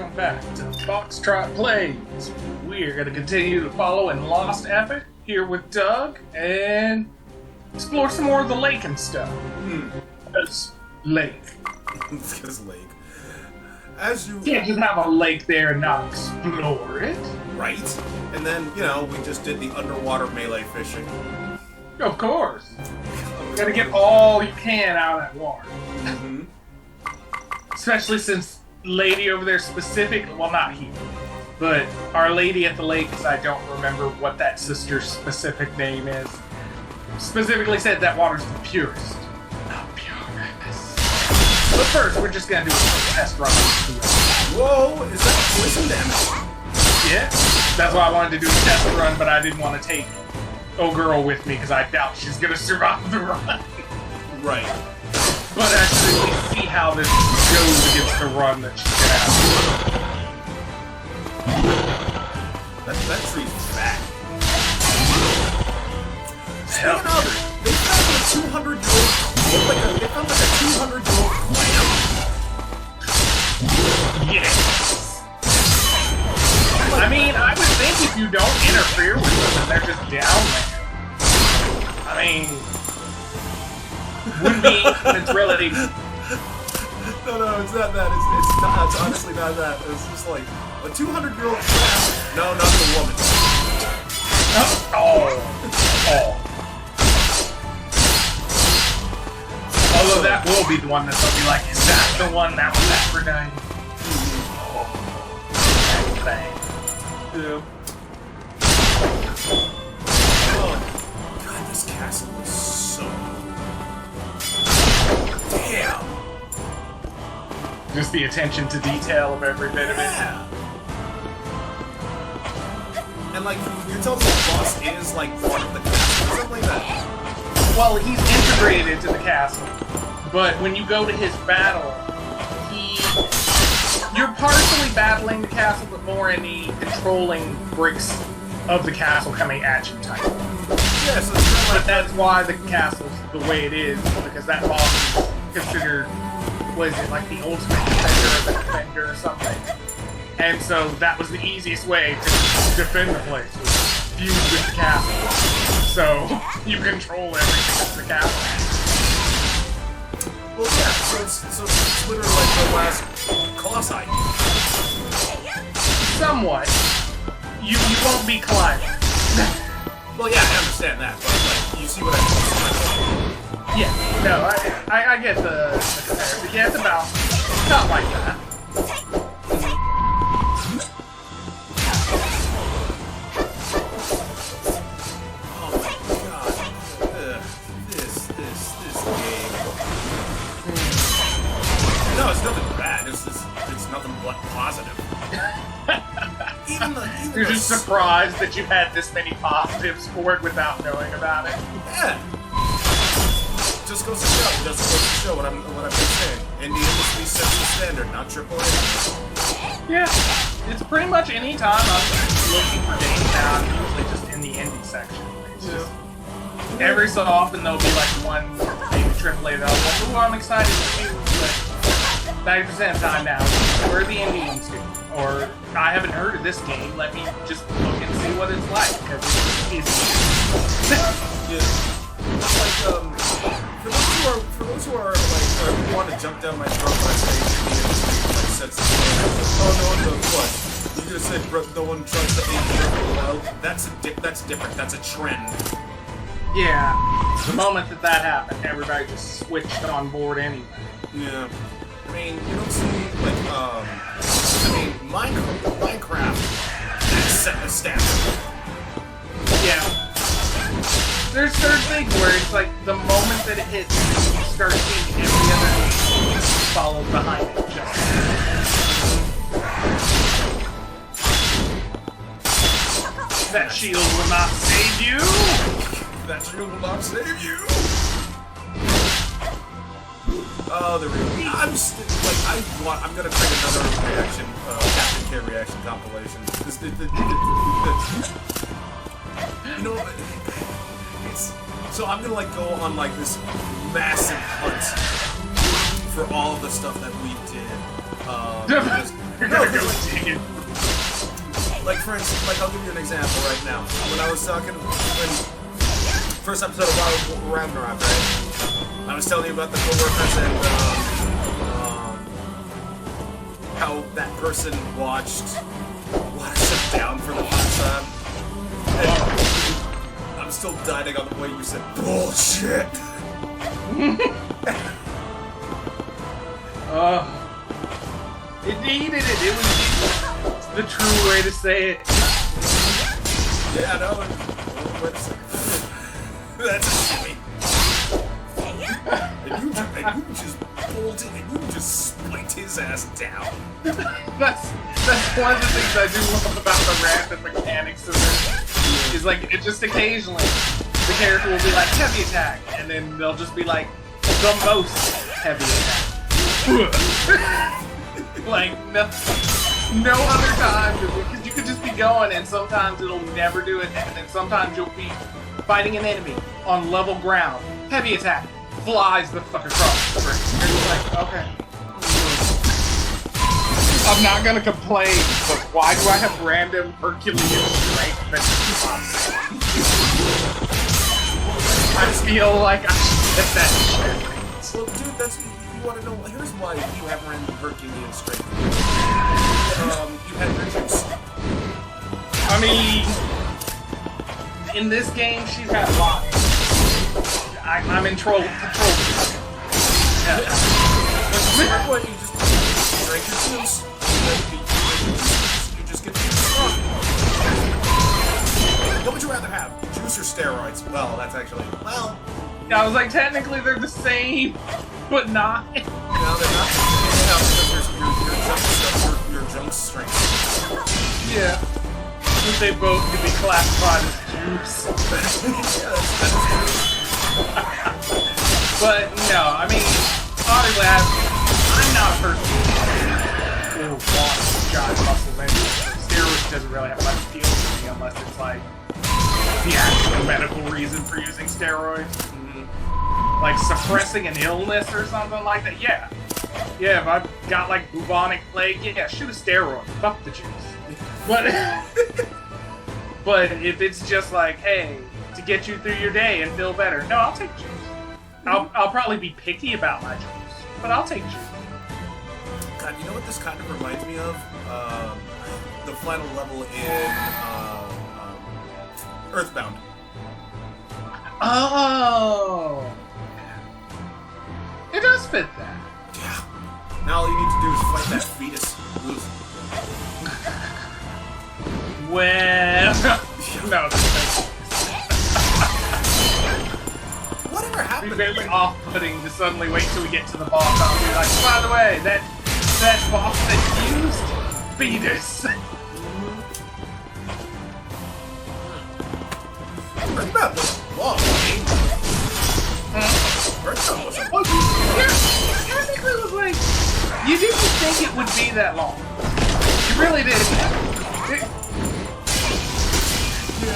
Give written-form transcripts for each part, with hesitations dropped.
welcome back to Foxtrot Plays. We're going to continue to follow in Lost Epic here with Doug and explore some more of the lake and stuff. Because lake. Because lake. As you can't just have a lake there and not explore it. Right. And then, you know, we just did the underwater melee fishing. Of course. You gotta get all you can out of that water. Mm-hmm. Especially since lady over there well, not here, but our lady at the lake, because I don't remember what that sister's specific name is, specifically said that water's the purest. Not purest. But first, we're just gonna do a test run. Whoa, is that poison damage? Yeah, that's why I wanted to do a test run, but I didn't want to take girl with me because I doubt she's gonna survive the run. Right. But actually, we see how this goes against the run that she's gonna have. That tree's fat. Hell, they found a 200-year-old. They found like a 200-year-old clam. Yes. I mean, I would think if you don't interfere with them and they're just down there. I mean, wouldn't be it's really. No, it's not that. It's honestly not that. It's just like a 200-year-old clam. No, not the woman. Oh. Although that will be the one that'll be like, is that the one that was Aphrodite? Oh, that thing. Yeah. Oh, God, this castle is so... Damn! Just the attention to detail of every bit of it. Yeah. And like, you're telling me the boss is like part of the castle or something like that? Well, he's integrated into the castle, but when you go to his battle, you're partially battling the castle, but more in the controlling bricks of the castle coming at you type. Yeah, so it's but that's why the castle's the way it is, because that boss is considered, what is it, like the ultimate defender or the defender or something. And so that was the easiest way to defend the place, was fuse with the castle. So you control everything in the castle. Well, yeah, so it's literally like the last Colossi. Somewhat. You won't be climbing. Well, yeah, I understand that, but like, you see what I mean? Yeah, no, I get the comparison. Yeah, it's about not like that. Oh my God, this game. No, it's nothing bad. It's nothing but positive. You're just surprised that you had this many positives for it without knowing about it. Yeah. Just goes to show what I've been saying. Indie industry sets the standard, not AAA. Yeah, it's pretty much any time I'm looking for games now, I'm usually just in the indie section. It's just every so often there'll be like one maybe AAA that I'll go, I'm excited to use, but 90% of the time now, where are the indie ones do? Or, I haven't heard of this game, let me just look and see what it's like, because it's yeah. Like, for those who are like, want to jump down my throat when I say like, sets the standard. Oh, no one does what? You just said no one tries to aim Breath of the Wild. That's different. That's a trend. Yeah, the moment that happened, everybody just switched on board anyway. Yeah. I mean, you don't see, like, Minecraft set the standard. Yeah. There's certain things where it's like, the moment that it hits, you start seeing every other game follow behind it, just. That shield will not save you! That shield will not save you! Oh, there we go. I'm gonna create another reaction, Captain K reaction compilation. You know, so I'm gonna like go on like this massive hunt for all of the stuff that we did. You're No, gonna go like- dig it. Like, for instance, like, I'll give you an example right now. When I was talking, when first episode of Ragnarok, right? I was telling you about the coworkers and how that person watched it down for the first time. And I'm still dying on the way you said bullshit. It needed it. It was the true way to say it. Yeah, I know. Wait a second. That's a shimmy. And you just pulled it and you just split his ass down. That's one of the things I do love about the random mechanics of it. Is like, it just occasionally, the character will be like, heavy attack, and then they'll just be like, the most heavy attack. Like, no other time, because you could just be going, and sometimes it'll never do it, and then sometimes you'll be fighting an enemy on level ground, heavy attack, flies the fuck across the screen. You're just like, okay. I'm not gonna complain, but why do I have random Herculean strength that's impossible? I feel like I should get that shit. Well, dude, that's you want to know. Here's why you have random Herculean strength. You had your juice. I mean, in this game, she's got lots. I'm in control. Yeah. What, you just drink your juice, you just get strong. What would you rather have, juice or steroids? Well, that's actually, well... I was like, technically they're the same, but not. No, they're not the same. No, because your junk strength. Yeah. But they both could be classified as juice. But no, I mean, honestly, I'm not a person who wants giant muscles anyway. Steroids doesn't really have much appeal to me unless it's like the actual medical reason for using steroids. Like suppressing an illness or something like that. Yeah. Yeah, if I've got like bubonic plague, yeah, shoot a steroid. Fuck the juice. But if it's just like, hey, to get you through your day and feel better, no, I'll take juice. I'll probably be picky about my juice, but I'll take juice. God, you know what this kind of reminds me of? The final level in Earthbound. Oh, it does fit that. Yeah. Now all you need to do is fight that fetus. Well, no. Whatever happened? It's very off-putting to suddenly wait till we get to the boss. I'll be like, by the way, that boss that used fetus. Earthbound was long, game. Earthbound was Oh, technically it was like, you didn't think it would be that long. You really didn't.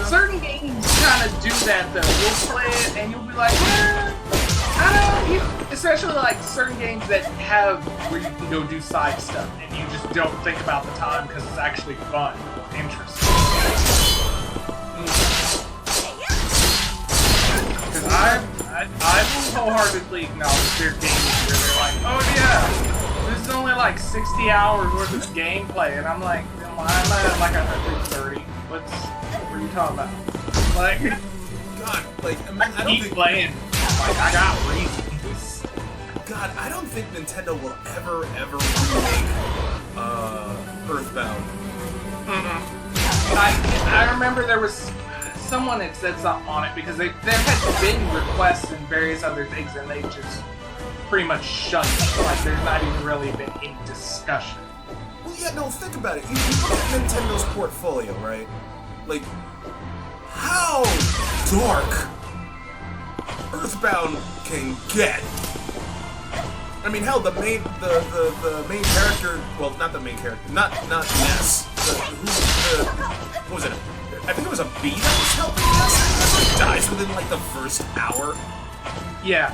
Certain games kind of do that though. You'll play it and you'll be like, I don't know. Especially like certain games that have where you can go do side stuff and you just don't think about the time because it's actually fun or interesting. Because I will wholeheartly acknowledge there are games where they're like, oh yeah, this is only like 60 hours worth of gameplay, and I'm like, why am I at like 130? What are you talking about? Like, God, like, I don't keep think playing. Like, I got reasons. God, I don't think Nintendo will ever remake Earthbound. I remember there was someone had said something on it because there had been requests and various other things, and they just pretty much shut it. Like, there's not even really been any discussion. Well, yeah, no, think about it. You look at Nintendo's portfolio, right? Like, how dark Earthbound can get. I mean, hell, the main character. Well, not the main character. Not Ness. What was it? I think it was a bee that was helping Ness. It dies within like the first hour. Yeah.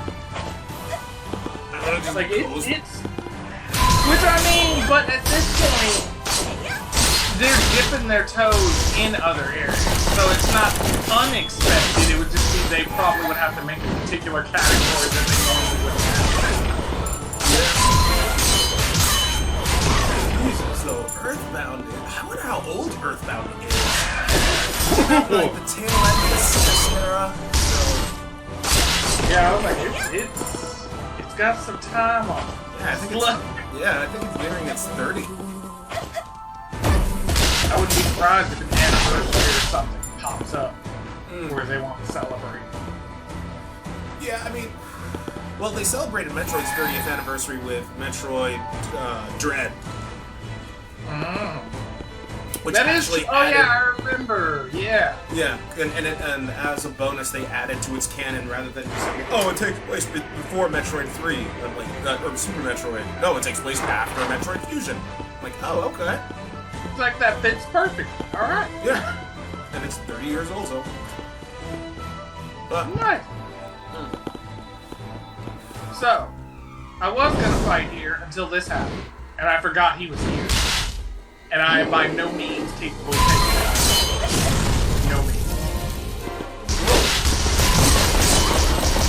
I don't know, just Like, goes. it's Which I mean, but at this point, they're dipping their toes in other areas, so it's not unexpected. It would just be they probably would have to make a particular category that they normally wouldn't have. Jesus, though, Earthbound. I wonder how old Earthbound is. Like the tail end of the SNES era. So. Yeah, I was like, it's got some time on it. Yeah, I think it's nearing its 30. I wouldn't be surprised if an anniversary or something pops up where they want to celebrate. Yeah, I mean, well, they celebrated Metroid's 30th anniversary with Metroid Dread. Which that actually is. Oh yeah, I remember. Yeah. Yeah, and as a bonus, they added to its canon rather than just saying, "Oh, it takes place before Metroid 3," or Super Metroid. No, it takes place after Metroid Fusion. I'm like, oh, okay. It's like that fits perfect. All right. Yeah, and it's 30 years old, so. But, nice. So, I was gonna fight here until this happened, and I forgot he was here. And I am by no means capable of taking it out. No means.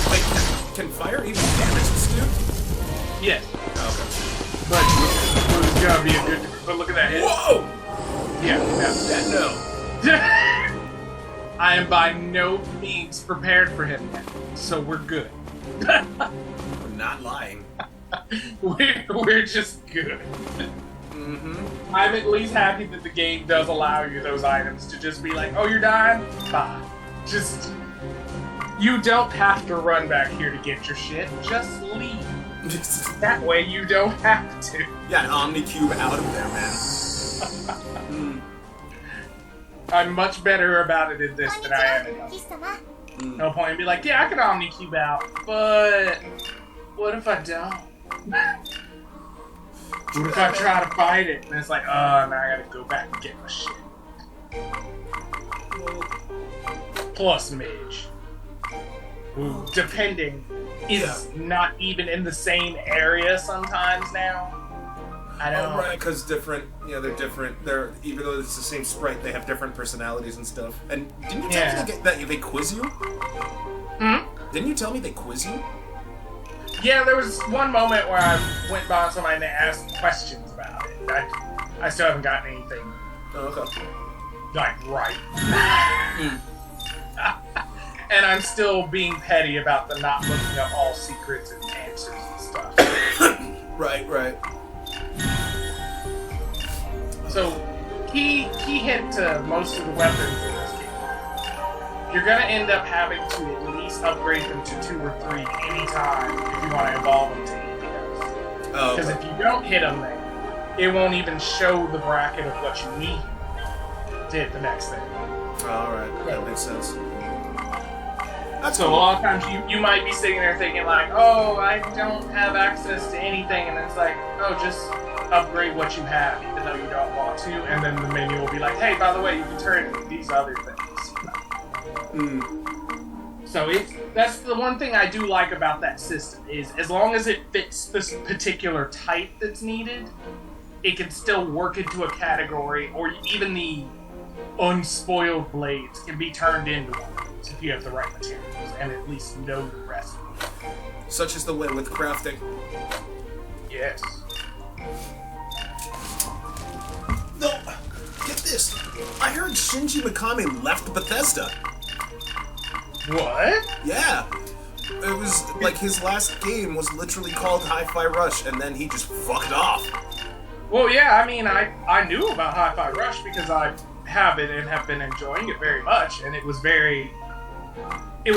Wait, can fire even damage this dude? Yes. Oh, okay. But it's gonna be a good. But look at that hit. Whoa! Yeah. No. I am by no means prepared for him yet, so we're good. I'm not lying. We're just good. I'm at least happy that the game does allow you those items to just be like, oh, you're dying? Fine. Just, you don't have to run back here to get your shit. Just leave. That way you don't have to. Yeah, an Omnicube out of there, man. I'm much better about it in this than I am in others. No point in be like, yeah, I can Omnicube out, but what if I don't? What if I try to fight it? And it's like, oh, now I gotta go back and get my shit. Plus Mage. Who, depending, is not even in the same area sometimes now. I don't know. Oh, right, because different, they're different. They're, even though it's the same sprite, they have different personalities and stuff. And didn't you tell me that they quiz you? Didn't you tell me they quiz you? Yeah, there was one moment where I went by on somebody and they asked questions about it. I still haven't gotten anything. Oh, okay. Like, right. And I'm still being petty about the not looking up all secrets and answers and stuff. Right. So, key hint to most of the weapons in this game. You're gonna end up having to at least upgrade them to 2 or 3 anytime if you want to evolve them to anything else. Oh, because if you don't hit them then, it won't even show the bracket of what you need to hit the next thing. Alright, that makes sense. That's so cool. a lot of times you might be sitting there thinking like, oh, I don't have access to anything, and it's like, oh, just upgrade what you have even though you don't want to, and then the menu will be like, hey, by the way, you can turn into these other things. So that's the one thing I do like about that system is as long as it fits this particular type that's needed, it can still work into a category, or even the unspoiled blades can be turned into ones if you have the right materials and at least know the recipe. Such is the way with crafting. Yes. No, get this. I heard Shinji Mikami left Bethesda. What? Yeah. It was like his last game was literally called Hi-Fi Rush, and then he just fucked off. Well, yeah, I mean, I knew about Hi-Fi Rush because I have it and have been enjoying it very much, and it was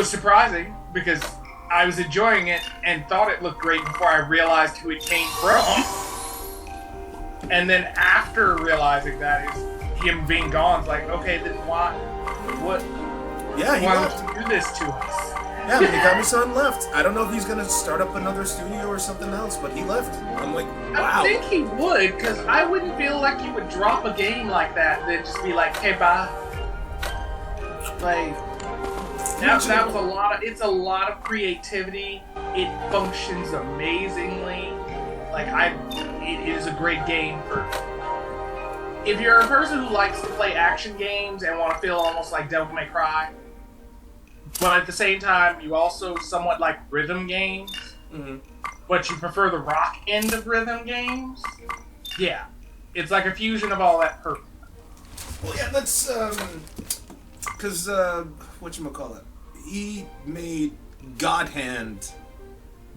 surprising because I was enjoying it and thought it looked great before I realized who it came from. And then after realizing that is him being gone, it's like, okay, then why? What? Yeah, he why left. would you do this to us? Yeah, Mikami-san left. I don't know if he's gonna start up another studio or something else, but he left. I'm like, wow. I think he would, because I wouldn't feel like you would drop a game like that and then just be like, hey, bye. Like, that was a lot of, it's a lot of creativity. It functions amazingly. Like, it is a great game for... If you're a person who likes to play action games and want to feel almost like Devil May Cry, but at the same time, you also somewhat like rhythm games, but you prefer the rock end of rhythm games, yeah. It's like a fusion of all that perfect. Well, yeah, that's, because, whatchamacallit, he made God Hand.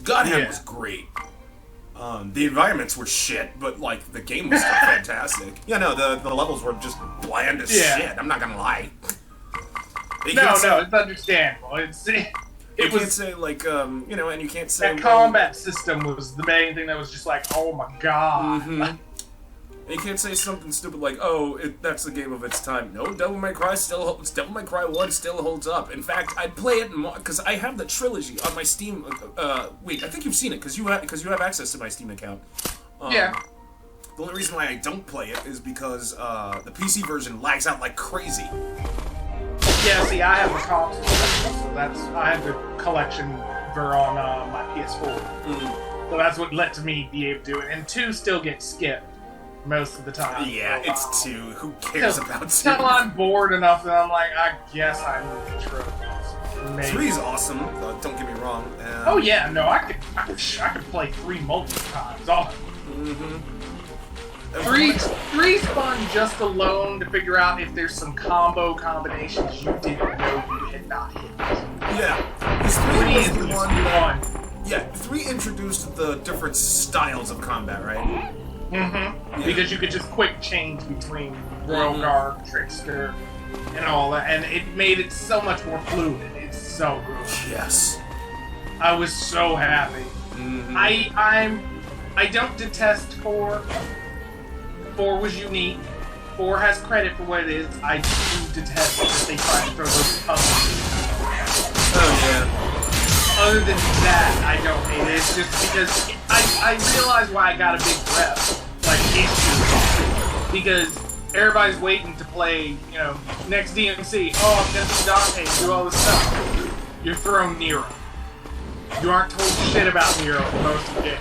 God Hand was great. The environments were shit, but, like, the game was still fantastic. Yeah, no, the levels were just bland as shit, I'm not gonna lie. It's understandable. You can't say, like, you know, and you can't say... That combat system was the main thing that was just like, oh my god. You can't say something stupid like, "Oh, that's the game of its time." No, Devil May Cry Devil May Cry 1 still holds up. In fact, I'd play it because I have the trilogy on my Steam. Wait, I think you've seen it because you have access to my Steam account. Yeah. The only reason why I don't play it is because the PC version lags out like crazy. Yeah, see, I have the console, so I have the collection on my PS4. So that's what let me be able to do it. And 2 still gets skipped most of the time. Yeah, it's 2. Who cares about 2? Until I'm bored enough that I'm like, I guess I need the trophies. 3's awesome. Don't get me wrong. Oh yeah, no, I could play 3 multiple times. Three's fun just alone to figure out if there's some combinations you didn't know you had not hit. Yeah, 3 is the one. Yeah, 3 introduced the different styles of combat, right? Yeah. Because you could just quick change between Royal Guard, Trickster, and all that, and it made it so much more fluid. It's so good. Yes. I was so happy. I don't detest 4. 4 was unique. 4 has credit for what it is. I do detest that they try to throw those puzzles. Oh yeah. Other than that, I don't hate it. It's just because I realize why I got a big rep, like issue, because everybody's waiting to play, you know, next DMC. Oh, I'm gonna be Dante and do all this stuff. You're throwing Nero. You aren't told shit about Nero for most of the game.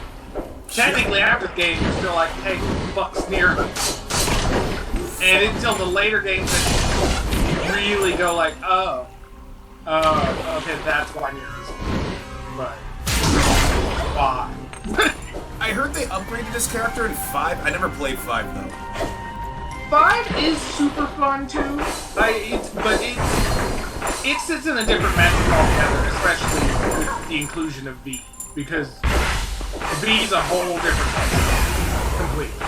Technically, after the game, you're still like, hey, who the fuck's Nero? And until the later games that you really go like, oh, okay, that's why Nero's. But why? I heard they upgraded this character in 5. I never played 5 though. 5 is super fun too. It sits in a different method altogether, especially with the inclusion of V, because V is a whole different thing. Completely.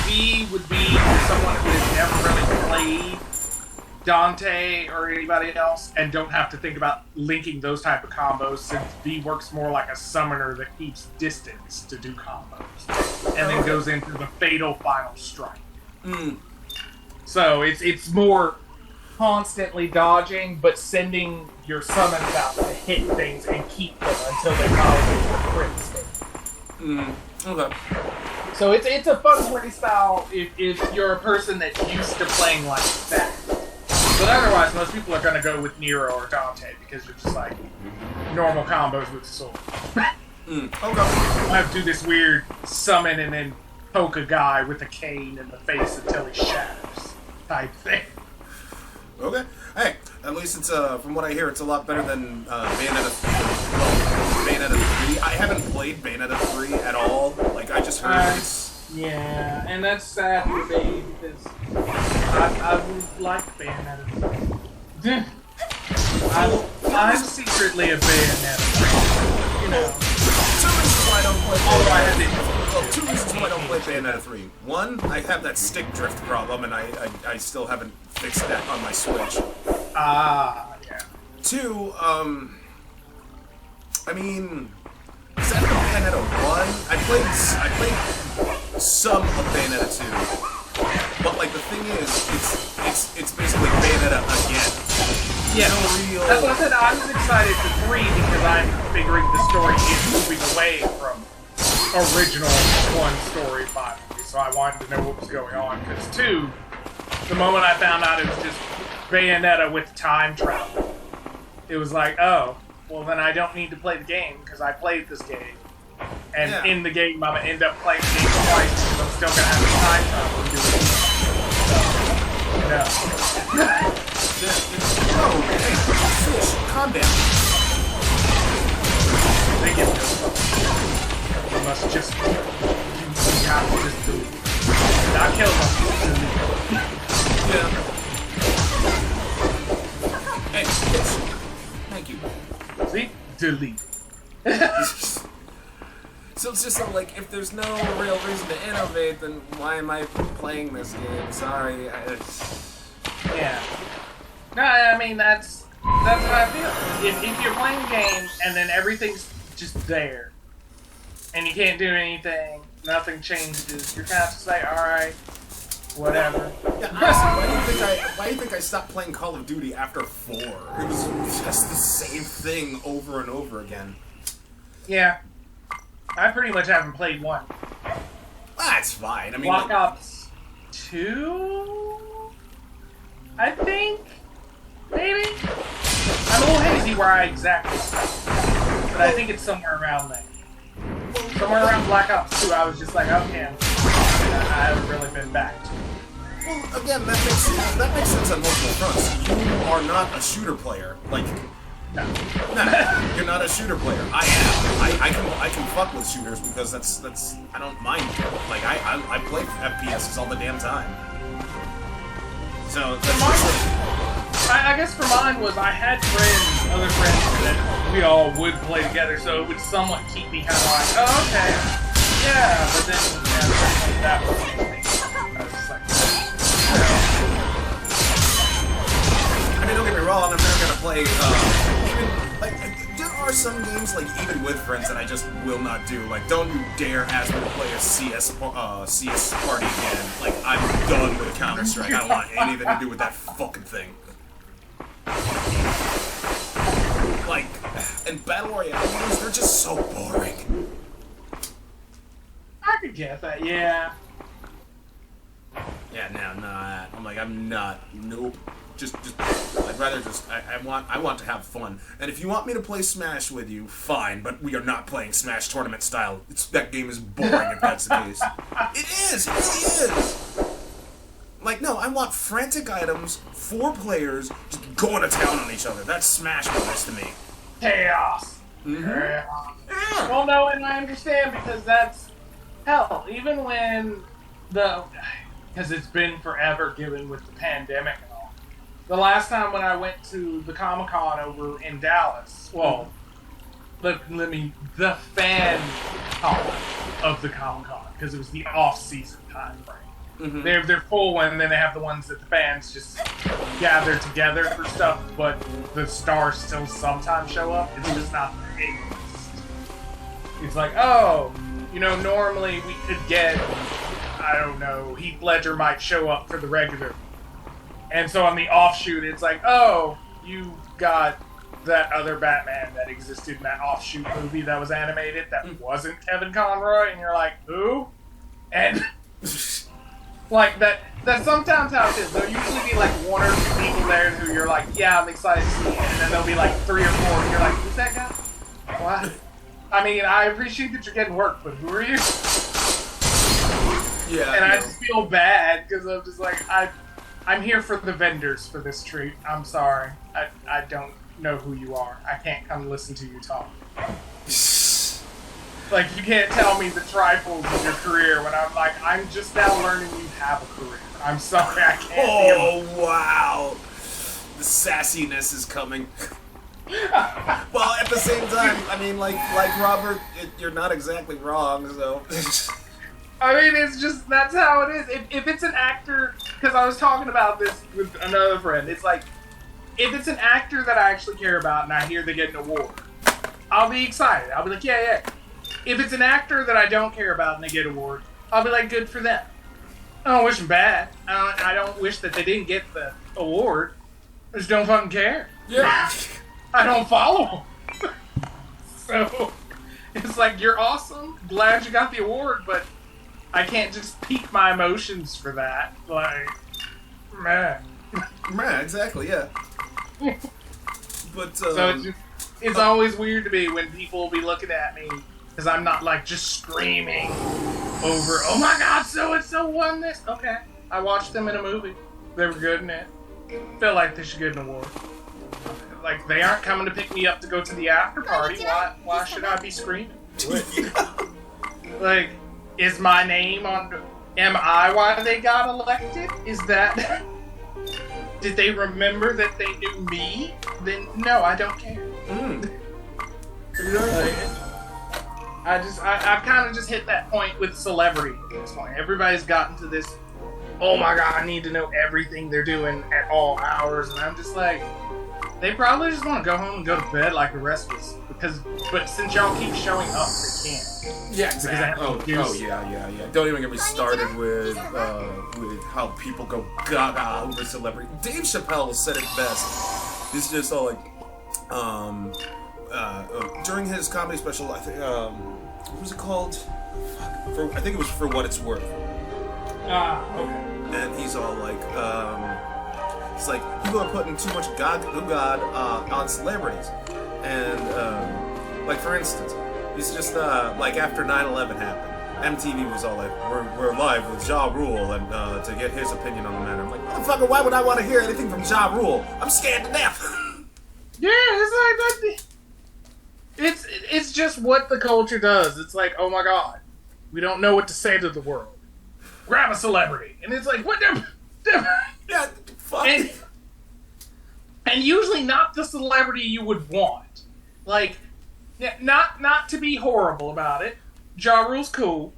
V would be for someone who has never really played Dante or anybody else and don't have to think about linking those type of combos, since V works more like a summoner that keeps distance to do combos and then goes into the fatal final strike. So it's more constantly dodging but sending your summons out to hit things and keep them until they probably get the crit state. Okay. So it's a fun play style if you're a person that's used to playing like that. But otherwise, most people are going to go with Nero or Dante because you're just like normal combos with the sword. Okay. I have to do this weird summon and then poke a guy with a cane in the face until he shatters type thing. Okay. Hey, at least it's from what I hear, it's a lot better than Bayonetta. Well, Bayonetta 3. I haven't played Bayonetta 3 at all. Like I just heard it's. Yeah, and that's sad for me because I would like Bayonetta. I'm secretly a Bayonetta. You know. 2 reasons why I don't play Bayonetta. Well, 2 reasons why I don't play Bayonetta 3. 1, I have that stick drift problem, and I still haven't fixed that on my Switch. Yeah. 2, I mean, is that Bayonetta 1? I played some of Bayonetta 2, but like the thing is, it's basically Bayonetta again. Yeah, that's what I said. I was excited for 3 because I'm figuring the story is moving away from original 1 story finally. So I wanted to know what was going on. Because 2, the moment I found out it was just Bayonetta with time travel, it was like, oh, well then I don't need to play the game because I played this game And Yeah. in the game, I'm gonna end up playing the game twice because I'm still gonna have the time travel to do it. So, No, hey, fish, calm down. they get this. You must just, you have to just delete. Not kill them, delete. Yeah. Hey, fish. Thank you. See? Delete. So it's just like, if there's no real reason to innovate, then why am I playing this game? Sorry. Yeah. No, I mean, that's what I feel. If you're playing a game and then everything's just there, and you can't do anything, nothing changes, you're kind of just like, alright, whatever. Yeah, honestly, why do you think I stopped playing Call of Duty after 4? It was just the same thing over and over again. Yeah. I pretty much haven't played one. That's fine. I mean, Black Ops 2? I think? Maybe? I'm a little hazy where I exactly stopped. But I think it's somewhere around there. Somewhere around Black Ops 2, I was just like, okay, I haven't really been back to it. well, again, that makes sense on multiple fronts. You are not a shooter player. Like, No. no, you're not a shooter player. I am. I can fuck with shooters because that's I don't mind. Like I play FPSs all the damn time. So that's I guess for mine was I had other friends that we all would play together, so it would somewhat keep me kind of like, oh, okay, yeah, but then that was I was just like, I mean, don't get me wrong. I'm never gonna play. Even like there are some games like even with friends that I just will not do. Like, don't you dare ask me to play a CS party again. Like, I'm done with Counter-Strike. I don't want anything to do with that fucking thing. Like, and Battle Royale games, they're just so boring. I could get that, yeah. Yeah, no, I'm like, I'm not. Nope. Just I'd rather just. I want to have fun. And if you want me to play Smash with you, fine. But we are not playing Smash tournament style. That game is boring if that's the case. It is. It really is. Like, no, I want frantic items, 4 players, just going to town on each other. That's Smash Brothers to me. Chaos. Mm-hmm. Chaos. Yeah. Well, no, and I understand because that's hell. Even when because it's been forever, given with the pandemic and all. The last time when I went to the Comic-Con over in Dallas, well, the fan con of the Comic-Con because it was the off-season time frame. Mm-hmm. They have their full one, and then they have the ones that the fans just gather together for stuff, but the stars still sometimes show up. It's just not the A-list. It's like, oh, normally we could get, I don't know, Heath Ledger might show up for the regular. And so on the offshoot, it's like, oh, you got that other Batman that existed in that offshoot movie that was animated that wasn't Kevin Conroy, and you're like, who? And like that's sometimes how it is. There'll usually be like 1 or 2 people there who you're like, yeah, I'm excited to see it, and then there'll be like 3 or 4, and you're like, who's that guy? What? I mean, I appreciate that you're getting work, but who are you? Yeah. And I just feel bad because I'm just like, I'm here for the vendors for this treat. I'm sorry. I don't know who you are. I can't come listen to you talk. Like, you can't tell me the trifles of your career when I'm like, I'm just now learning you have a career. I'm sorry, I can't. Oh, wow. The sassiness is coming. Well, at the same time, I mean, like Robert, you're not exactly wrong, so. I mean, it's just, that's how it is. If it's an actor, because I was talking about this with another friend, it's like, if it's an actor that I actually care about and I hear they get an award, I'll be excited. I'll be like, yeah. If it's an actor that I don't care about and they get an award, I'll be like, good for them. I don't wish them bad. I don't wish that they didn't get the award. I just don't fucking care. Yeah. I don't follow them. So, it's like, you're awesome. Glad you got the award, but I can't just pique my emotions for that. Like, man. Man, exactly, yeah. But, So it's always weird to me when people will be looking at me Because I'm not like just screaming over, oh my god, so-and-so won this. Okay. I watched them in a movie. They were good in it. Feel like they should get an award. Like, they aren't coming to pick me up to go to the after party. Why should I be screaming? Like, is my name on... Am I why they got elected? Is that... Did they remember that they knew me? Then, no, I don't care. Like, I've kind of just hit that point with celebrity at this point. Everybody's gotten to this, oh my god, I need to know everything they're doing at all hours. And I'm just like, they probably just want to go home and go to bed like the rest of us. But since y'all keep showing up, they can't. Yeah, exactly. Yeah. Don't even get me started with how people go gaga over celebrity. Dave Chappelle said it best. This is just all like, during his comedy special, I think, what was it called? I think it was For What It's Worth. Okay. And he's all like, it's like, people are putting too much God on celebrities. And, like, for instance, it's just, like, after 9/11 happened, MTV was all like, we're live with Ja Rule, and, to get his opinion on the matter. I'm like, motherfucker, why would I want to hear anything from Ja Rule? I'm scared to death. Yeah, it's like that. It's just what the culture does. It's like, oh my god, we don't know what to say to the world. Grab a celebrity, and it's like, what the Yeah, fuck. And usually not the celebrity you would want. Like, not to be horrible about it. Ja Rule's cool,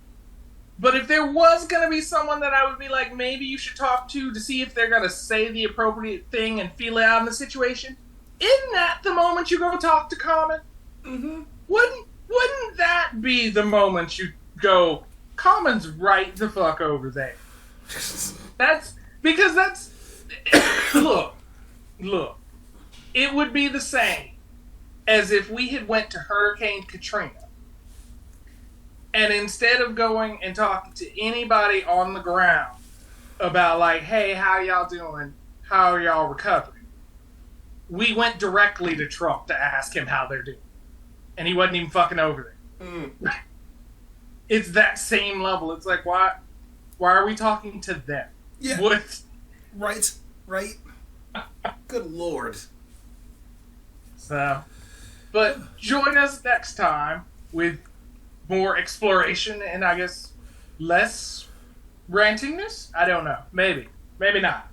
but if there was gonna be someone that I would be like, maybe you should talk to see if they're gonna say the appropriate thing and feel it out in the situation, isn't that the moment you go talk to Common? Mm-hmm. Wouldn't that be the moment you go, Common's right the fuck over there? That's look, it would be the same as if we had went to Hurricane Katrina, and instead of going and talking to anybody on the ground about like, hey, how y'all doing? How are y'all recovering? We went directly to Trump to ask him how they're doing. And he wasn't even fucking over there. It's that same level. It's like, why are we talking to them? Yeah. What? Right. Good lord. So, but join us next time with more exploration and I guess less rantingness? I don't know. Maybe not.